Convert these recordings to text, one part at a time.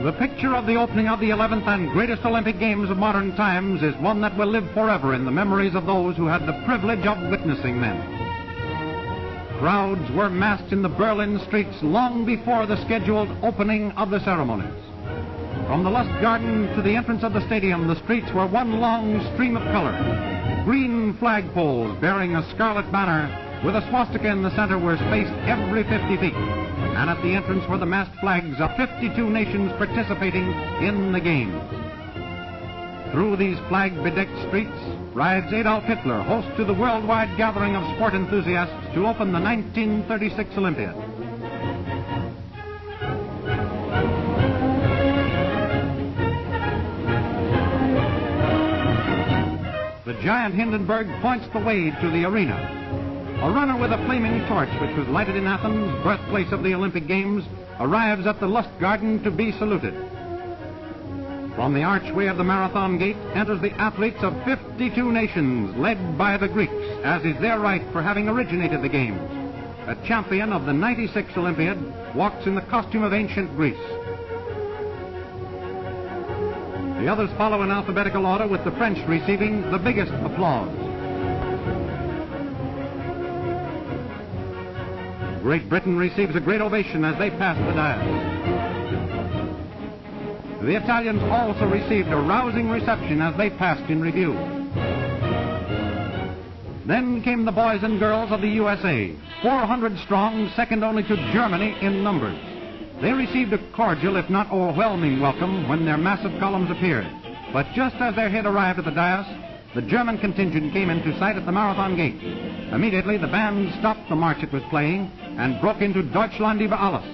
The picture of the opening of the 11th and greatest Olympic Games of modern times is one that will live forever in the memories of those who had the privilege of witnessing them. Crowds were massed in the Berlin streets long before the scheduled opening of the ceremonies. From the Lust Garden to the entrance of the stadium, the streets were one long stream of color. Green flagpoles bearing a scarlet banner with a swastika in the center were spaced every 50 feet. And at the entrance were the massed flags of 52 nations participating in the games. Through these flag-bedecked streets rides Adolf Hitler, host to the worldwide gathering of sport enthusiasts to open the 1936 Olympiad. The giant Hindenburg points the way to the arena. A runner with a flaming torch, which was lighted in Athens, birthplace of the Olympic Games, arrives at the Lust Garden to be saluted. From the archway of the Marathon Gate enters the athletes of 52 nations, led by the Greeks, as is their right for having originated the Games. A champion of the 96 Olympiad walks in the costume of ancient Greece. The others follow in alphabetical order, with the French receiving the biggest applause. Great Britain receives a great ovation as they pass the dais. The Italians also received a rousing reception as they passed in review. Then came the boys and girls of the USA, 400 strong, second only to Germany in numbers. They received a cordial, if not overwhelming, welcome when their massive columns appeared. But just as their head arrived at the dais, the German contingent came into sight at the Marathon Gate. Immediately, the band stopped the march it was playing and broke into Deutschland über alles.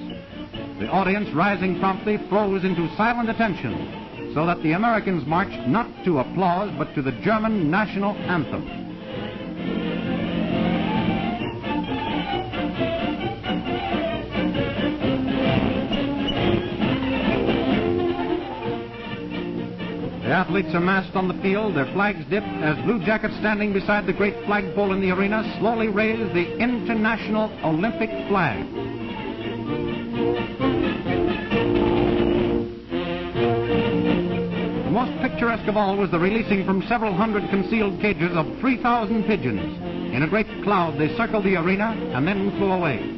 The audience, rising promptly, froze into silent attention, so that the Americans marched not to applause, but to the German national anthem. The athletes amassed on the field, their flags dipped, as Blue Jackets standing beside the great flagpole in the arena slowly raised the International Olympic flag. The most picturesque of all was the releasing from several hundred concealed cages of 3,000 pigeons. In a great cloud, they circled the arena and then flew away.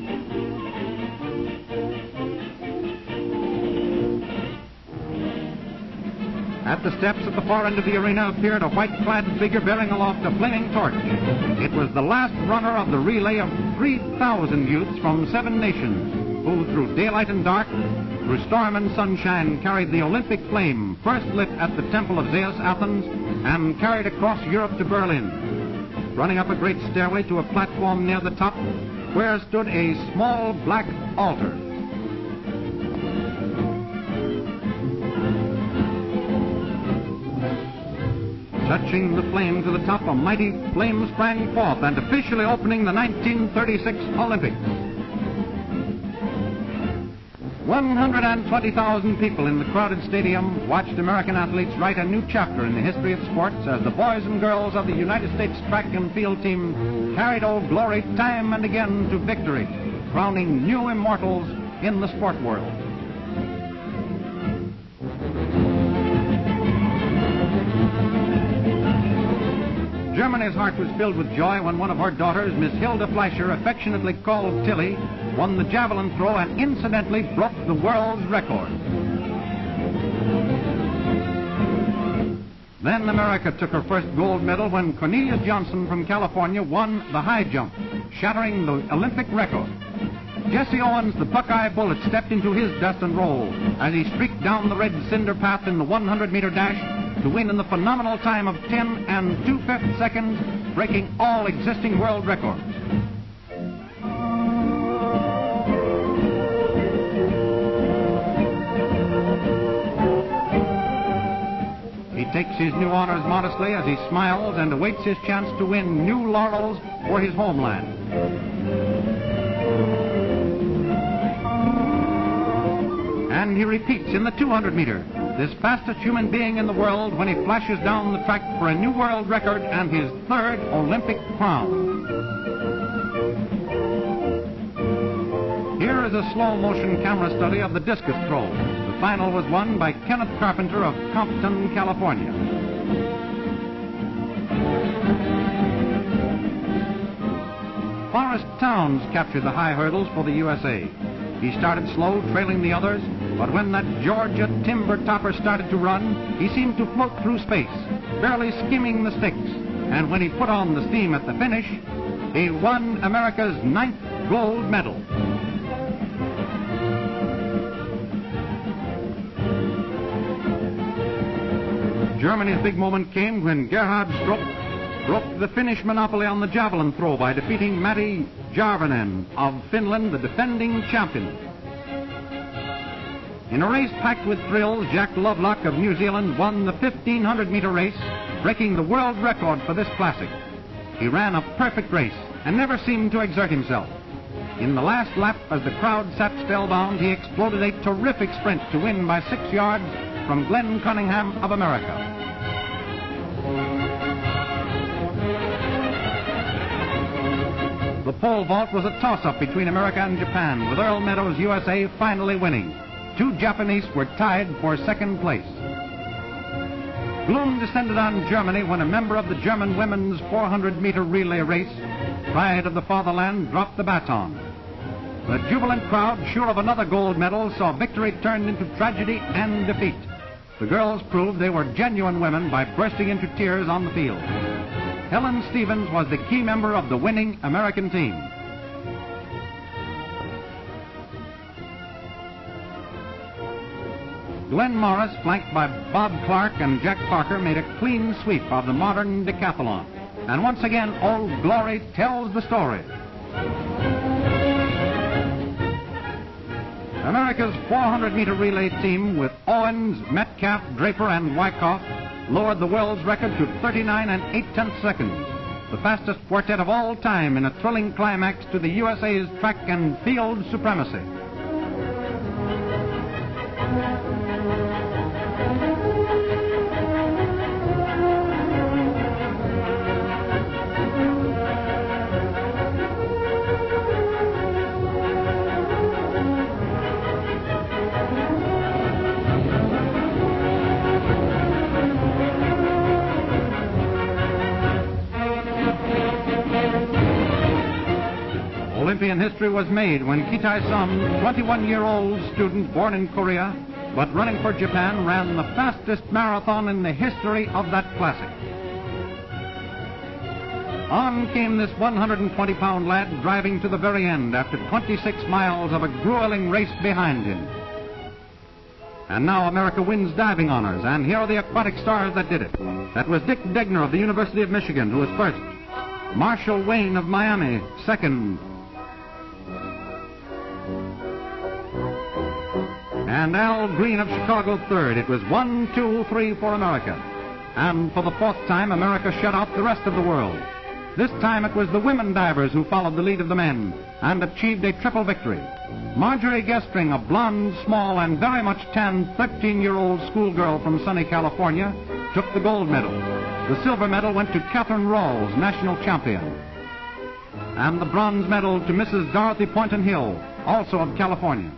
At the steps at the far end of the arena appeared a white-clad figure bearing aloft a flaming torch. It was the last runner of the relay of 3,000 youths from 7 nations, who through daylight and dark, through storm and sunshine, carried the Olympic flame, first lit at the Temple of Zeus, Athens, and carried across Europe to Berlin, running up a great stairway to a platform near the top, where stood a small black altar. Touching the flame to the top, a mighty flame sprang forth, and officially opening the 1936 Olympics. 120,000 people in the crowded stadium watched American athletes write a new chapter in the history of sports as the boys and girls of the United States track and field team carried Old Glory time and again to victory, crowning new immortals in the sport world. Germany's heart was filled with joy when one of her daughters, Miss Hilda Fleischer, affectionately called Tilly, won the javelin throw and incidentally broke the world's record. Then America took her first gold medal when Cornelius Johnson from California won the high jump, shattering the Olympic record. Jesse Owens, the Buckeye Bullet, stepped into his dust and roll as he streaked down the red cinder path in the 100-meter dash to win in the phenomenal time of 10 2/5 seconds, breaking all existing world records. He takes his new honors modestly as he smiles and awaits his chance to win new laurels for his homeland. And he repeats in the 200-meter, this fastest human being in the world, when he flashes down the track for a new world record and his 3rd Olympic crown. Here is a slow-motion camera study of the discus throw. The final was won by Kenneth Carpenter of Compton, California. Forrest Towns captured the high hurdles for the USA. He started slow, trailing the others, but when that Georgia timber topper started to run, he seemed to float through space, barely skimming the sticks. And when he put on the steam at the finish, he won America's 9th gold medal. Germany's big moment came when Gerhard Struck broke the Finnish monopoly on the javelin throw by defeating Matti Järvinen of Finland, the defending champion. In a race packed with thrills, Jack Lovelock of New Zealand won the 1,500-meter race, breaking the world record for this classic. He ran a perfect race and never seemed to exert himself. In the last lap, as the crowd sat spellbound, he exploded a terrific sprint to win by 6 yards from Glenn Cunningham of America. The pole vault was a toss-up between America and Japan, with Earl Meadows, USA, finally winning. 2 Japanese were tied for second place. Gloom descended on Germany when a member of the German women's 400-meter relay race, Pride of the Fatherland, dropped the baton. The jubilant crowd, sure of another gold medal, saw victory turned into tragedy and defeat. The girls proved they were genuine women by bursting into tears on the field. Helen Stevens was the key member of the winning American team. Glenn Morris, flanked by Bob Clark and Jack Parker, made a clean sweep of the modern decathlon. And once again, Old Glory tells the story. America's 400-meter relay team with Owens, Metcalf, Draper, and Wyckoff lowered the world's record to 39 8/10 seconds, the fastest quartet of all time in a thrilling climax to the USA's track and field supremacy. Olympian history was made when Kitai Sum, 21-year-old student born in Korea, but running for Japan, ran the fastest marathon in the history of that classic. On came this 120-pound lad, driving to the very end after 26 miles of a grueling race behind him. And now America wins diving honors, and here are the aquatic stars that did it. That was Dick Degner of the University of Michigan, who was first. Marshall Wayne of Miami, second. And Al Green of Chicago, third. It was 1, 2, 3 for America. And for the 4th time, America shut out the rest of the world. This time it was the women divers who followed the lead of the men and achieved a triple victory. Marjorie Gestring, a blonde, small, and very much tanned 13-year-old schoolgirl from sunny California, took the gold medal. The silver medal went to Catherine Rawls, national champion. And the bronze medal to Mrs. Dorothy Poynton Hill, also of California.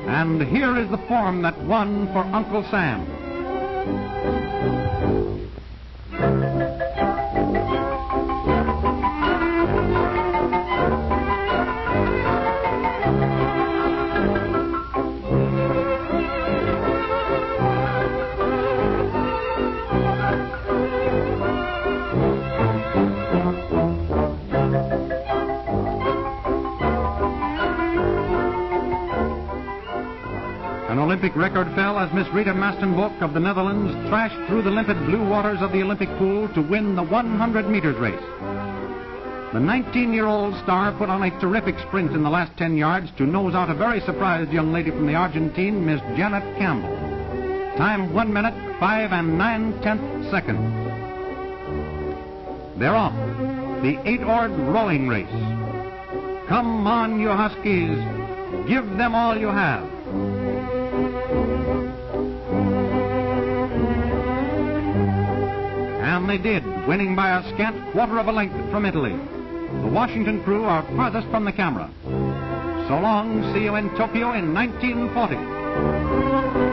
And here is the form that won for Uncle Sam. An Olympic record fell as Miss Rita Mastenbok of the Netherlands thrashed through the limpid blue waters of the Olympic pool to win the 100 meters race. The 19-year-old star put on a terrific sprint in the last 10 yards to nose out a very surprised young lady from the Argentine, Miss Janet Campbell. Time 1 minute, 5 9/10 seconds. They're off. The 8-oared rowing race. Come on, you Huskies. Give them all you have. And they did, winning by a scant quarter of a length from Italy. The Washington crew are farthest from the camera. So long, see you in Tokyo in 1940.